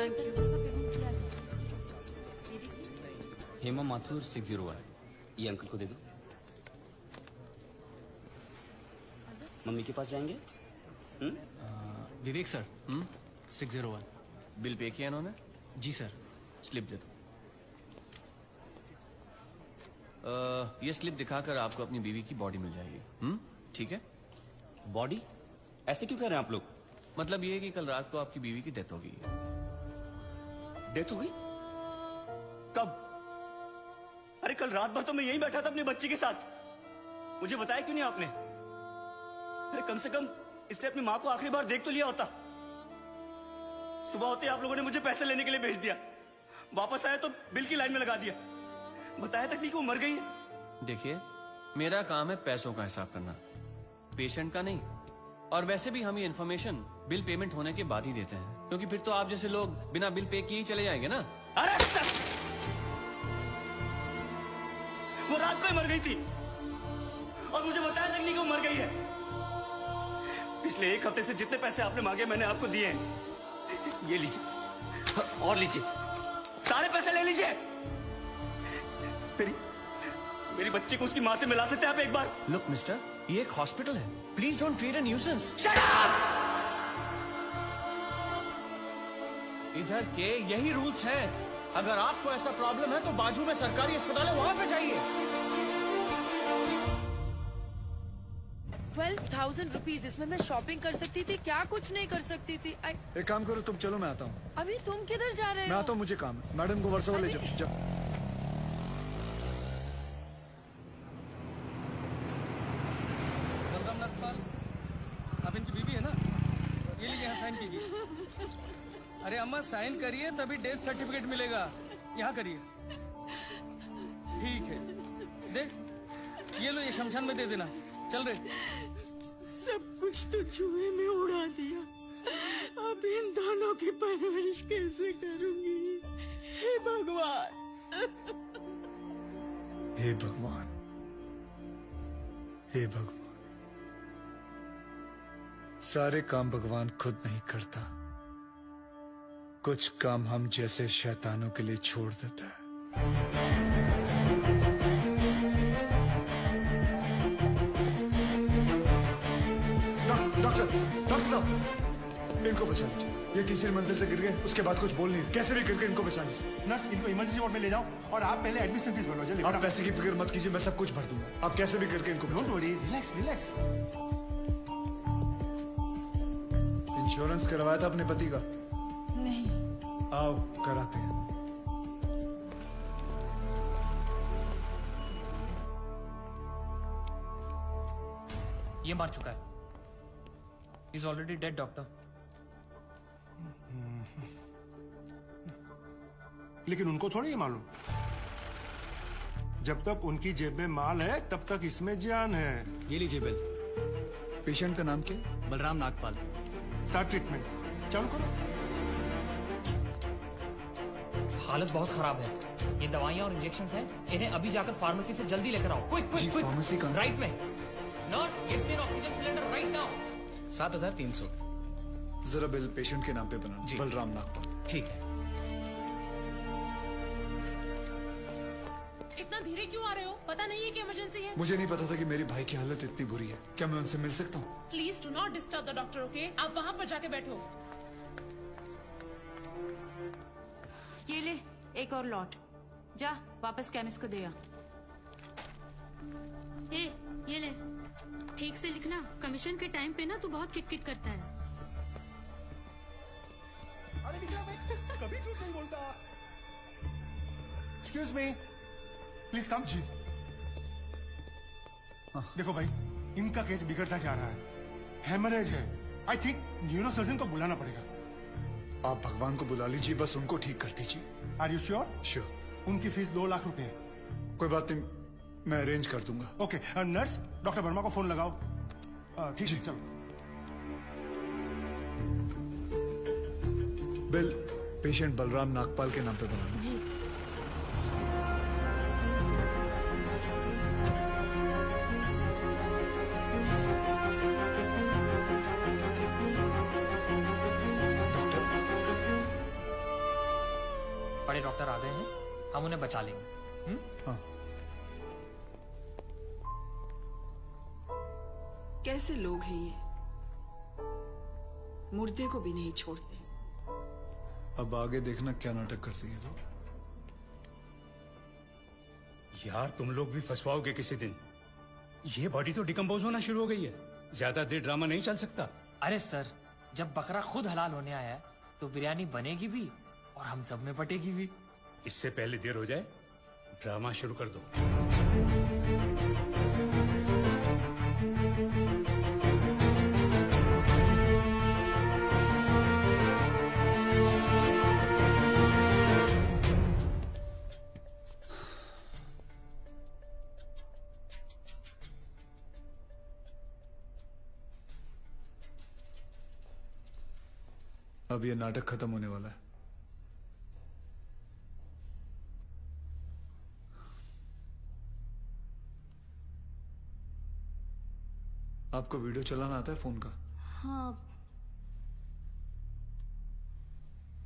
Thank you. Hema Mathur 601, ये uncle को दे दो। मम्मी के पास जाएंगे? विवेक सर, 601। बिल पे किया इन्होंने? जी सर। स्लिप दे दो। ये स्लिप दिखाकर आपको अपनी बीवी की बॉडी मिल जाएगी। ठीक है? बॉडी? ऐसे क्यों कह रहे हैं आप लोग? मतलब ये है कि कल रात को आपकी बीवी की डेथ हो गई है। डेथ हो गई? कब? अरे कल रात भर तो मैं यहीं बैठा था अपने बच्चे के साथ। मुझे बताया क्यों नहीं आपने? अरे कम से कम इसने अपनी माँ को आखिरी बार देख तो लिया होता। सुबह होते आप लोगों ने मुझे पैसे लेने के लिए भेज दिया, वापस आया तो बिल की लाइन में लगा दिया। बताया तक नहीं कि वो मर गई है। देखिए, मेरा काम है पैसों का हिसाब करना, पेशेंट का नहीं। और वैसे भी हम ये इन्फॉर्मेशन बिल पेमेंट होने के बाद ही देते हैं, क्योंकि फिर तो आप जैसे लोग बिना बिल पे किए ही चले जाएंगे ना। अरे वो रात को ही मर गई थी और मुझे बताया तक नहीं कि वो मर गई है। पिछले एक हफ्ते से जितने पैसे आपने मांगे मैंने आपको दिए हैं। ये लीजिए और लीजिए, सारे पैसे ले लीजिए। मेरी बच्ची को उसकी माँ से मिला सकते हैं आप एक बार? लुक मिस्टर, ये एक हॉस्पिटल है, please don't create a nuisance. Shut up! इधर के यही रूल्स हैं। अगर आपको ऐसा प्रॉब्लम है तो बाजू में सरकारी अस्पताल है, वहां पे जाइए। 12,000 रुपीज, इसमें मैं शॉपिंग कर सकती थी, क्या कुछ नहीं कर सकती थी। एक काम करो तुम, चलो मैं आता हूँ। अभी तुम किधर जा रहे हो? मैं आता हूँ, मुझे काम है। मैडम को वर्सोवा ले जाओ। बलराम नागपाल, आप इनकी बीवी है ना? ये लीजिए, यहाँ साइन कीजिए। अरे अम्मा साइन करिए तभी डेथ सर्टिफिकेट मिलेगा। यहाँ करिए। ठीक है, देख ये लो, ये शमशान में दे देना। चल रहे। सब कुछ तो चूहे में उड़ा दिया, अब इन दोनों की परवरिश कैसे करूंगी? हे भगवान, हे भगवान, हे भगवान। सारे काम भगवान खुद नहीं करता, कुछ काम हम जैसे शैतानों के लिए छोड़ देता है। डॉक्टर साहब, इनको बचा लीजिए। ये तीसरी मंजिल से गिर गए, उसके बाद कुछ बोल नहीं, कैसे भी करके इनको बचा लीजिए। नर्स, इनको इमरजेंसी वार्ड में ले जाओ और आप पहले एडमिशन फीस भरो। जल्दी। आप पैसे की फिक्र मत कीजिए, मैं सब कुछ भर दूंगा। आप कैसे भी करके इनको don't worry, relax relax. Insurance करवाया था अपने पति का? नहीं। आओ कराते हैं। ये मार चुका है। He's already dead, doctor. लेकिन उनको थोड़ी ये मालूम, जब तक उनकी जेब में माल है तब तक इसमें जान है। ये लीजिए बिल। पेशेंट का नाम क्या? बलराम नागपाल। स्टार्ट ट्रीटमेंट, चालू करो। हालत बहुत खराब है, ये दवाइयाँ और इंजेक्शंस हैं, इन्हें अभी जाकर फार्मेसी से जल्दी लेकर आओ। Quick quick quick. फार्मेसी का राइट में। Nurse, give me N oxygen cylinder right now. 7,300। जरा बिल पेशेंट के नाम पे बनाना। जी। बलराम नागपाल। ठीक है। इतना धीरे क्यों आ रहे हो? पता नहीं है कि इमरजेंसी है। मुझे नहीं पता था कि मेरी भाई की हालत इतनी बुरी है। क्या मैं उनसे मिल सकता हूँ? Please do not disturb the doctor, okay? आप वहाँ पर जाके बैठो। ये ले एक और लॉट, जा वापस केमिस्ट को दे आ। ये ले, ठीक से लिखना। कमीशन के टाइम पे ना तू बहुत किट किट करता है। अरे कभी झूठ नहीं बोलता। Excuse me, please come. जी। देखो भाई, इनका केस बिगड़ता जा रहा है, हेमरेज है। आई थिंक न्यूरो सर्जन को बुलाना पड़ेगा। आप भगवान को बुला लीजिए, बस उनको ठीक कर दीजिए। Are you sure? श्योर। उनकी फीस 2 लाख रुपए है। कोई बात नहीं, मैं अरेंज कर दूंगा। ओके, नर्स डॉक्टर वर्मा को फोन लगाओ। ठीक है, चलो। बिल पेशेंट बलराम नागपाल के नाम पे बनाना। जी। बड़े डॉक्टर आ गए हैं, हम उन्हें बचा लेंगे। हाँ। कैसे लोग हैं ये, मुर्दे को भी नहीं छोड़ते। अब आगे देखना क्या नाटक करती है लोग। यार तुम लोग भी फंसवाओगे किसी दिन। ये बॉडी तो डिकम्पोज होना शुरू हो गई है, ज्यादा देर ड्रामा नहीं चल सकता। अरे सर, जब बकरा खुद हलाल होने आया है तो बिरयानी बनेगी भी और हम सब में बटेगी भी। इससे पहले देर हो जाए, ड्रामा शुरू कर दो। अब ये नाटक खत्म होने वाला है। आपको वीडियो चलाना आता है फोन का? हाँ।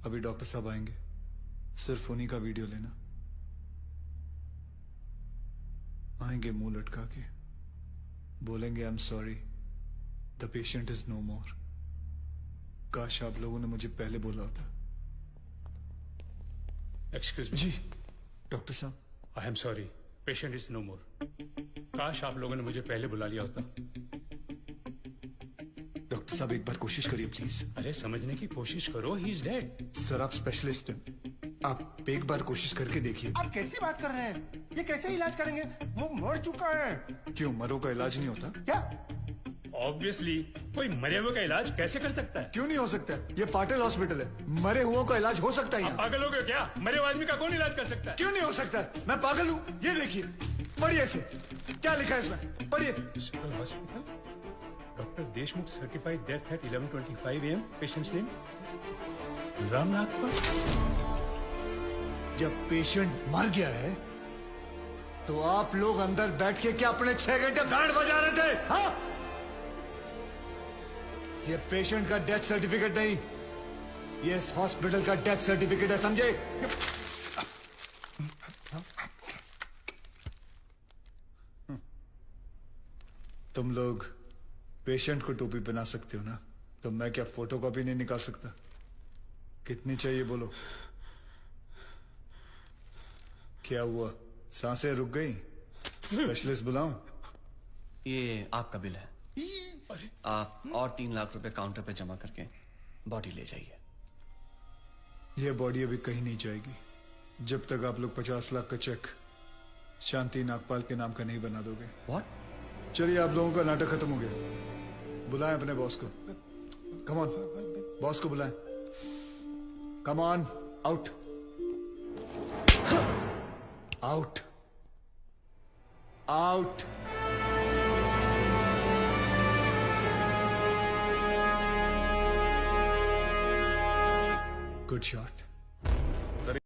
अभी डॉक्टर साहब आएंगे, सिर्फ उन्हीं का वीडियो लेना। आएंगे मुंह लटका के, बोलेंगे I am sorry, the patient is no more. काश आप लोगों ने मुझे पहले बोला होता। Excuse me. जी डॉक्टर साहब। I am sorry, patient is no more. काश आप लोगों ने मुझे पहले बुला लिया होता। डॉक्टर साहब एक बार कोशिश करिए प्लीज। अरे समझने की कोशिश करो, ही इज डेड। सर आप स्पेशलिस्ट हैं, आप एक बार कोशिश करके देखिए। आप कैसी बात कर रहे हैं? ये कैसे इलाज करेंगे? वो मर चुका है। क्यों, मरो का इलाज नहीं होता क्या? ऑब्वियसली, कोई मरे हुए का इलाज कैसे कर सकता है? क्यों नहीं हो सकता? ये पाटिल हॉस्पिटल है, मरे हुओं का इलाज हो सकता है आप यहाँ। पागल हो गए क्या? मरे हुए आदमी का कौन इलाज कर सकता है? क्यों नहीं हो सकता? मैं पागल हूँ? ये देखिए, पढ़िए इसे, क्या लिखा है इसमें, पढ़िए। Hospital, doctor Deshmukh certified death eight 11:25 AM। Patients name Ramnathpur. जब पेशेंट मर गया है तो आप लोग अंदर बैठ के क्या अपने 6 घंटे बैंड बजा रहे थे? हाँ, ये पेशेंट का डेथ सर्टिफिकेट नहीं, ये इस हॉस्पिटल का डेथ सर्टिफिकेट है, समझे? तुम लोग पेशेंट को टोपी पहना सकते हो ना, तो मैं क्या फोटोकॉपी नहीं निकाल सकता? कितनी चाहिए बोलो? क्या हुआ, सांसें रुक गई? स्पेशलिस्ट बुलाऊं? ये आपका बिल है, आप और 3 लाख रुपए काउंटर पे जमा करके बॉडी ले जाइए। यह बॉडी अभी कहीं नहीं जाएगी जब तक आप लोग 50 लाख का चेक शांति नागपाल के नाम का नहीं बना दोगे। व्हाट? चलिए, आप लोगों का नाटक खत्म हो गया। बुलाएं अपने बॉस को। कम ऑन, बॉस को बुलाएं। Come on, out out out. Good shot.